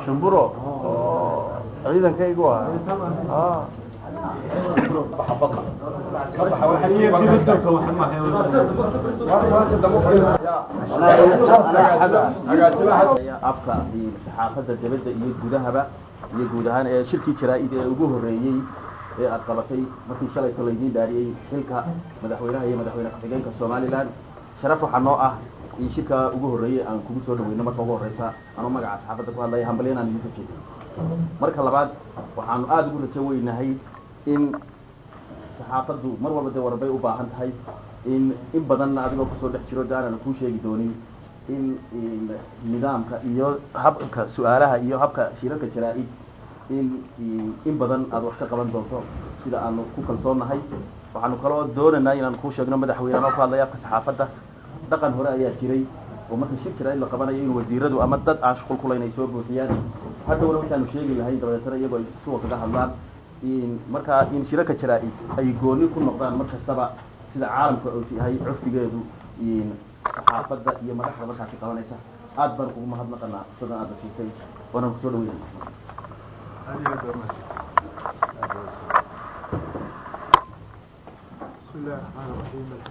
شنبرو عيدا كيقوها afka saxaafada dibadda iyo gudahaba iyo guud ahaan ee shirkii jaraa'id ee ugu horeeyay ee aad qabatay markii shalay talaydin dhaariyay xilka madaxweynaha iyo madaxweyne ku-xigeenka Soomaaliland sharaf waxa noo ah in shirka ugu horeeyay aan kugu soo dhaweyno marka ugu horeysa anoo magaca saxaafada ku hadlay hambalyeena aan idin jeedo marka labaad waxaan aad ugu rajaynahay in saxaafadu mar walba de warbay u baahan tahay in badan adigoo ku soo dhex jiro daarana ku sheegi doonin in nidaamka iyo habka su'aalaha iyo habka shirarka jaraa'id in badan aad wax ka qaban doonto sida aan ku kalsoonahay waxaanu kaloo doonaynaa inaan ku sheegno madaxweynaha ku hadlaya afka saxaafada dhaqan hore ayaa jiray oo marka shir jaraa'id la qabanayo in wasiiradu ama dad aan shaqo ku leeyahay soo buuxiyaan hadhowna waxaanu sheegi lahayn dabadeetana iyagoo ay soo kaga hadlaan marka in shirarka jaraa'id ay gooni ku noqdaan markastaba sida caalamka oo yahay cuftigeedu saxaafada iyo madaxda markaas qabanaysa aad baan ugu mahadnaqanaa sida aad siisay waana ku soo dhaweeyay بسم الله الرحمن الرحيم.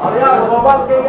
Ariel, vou bater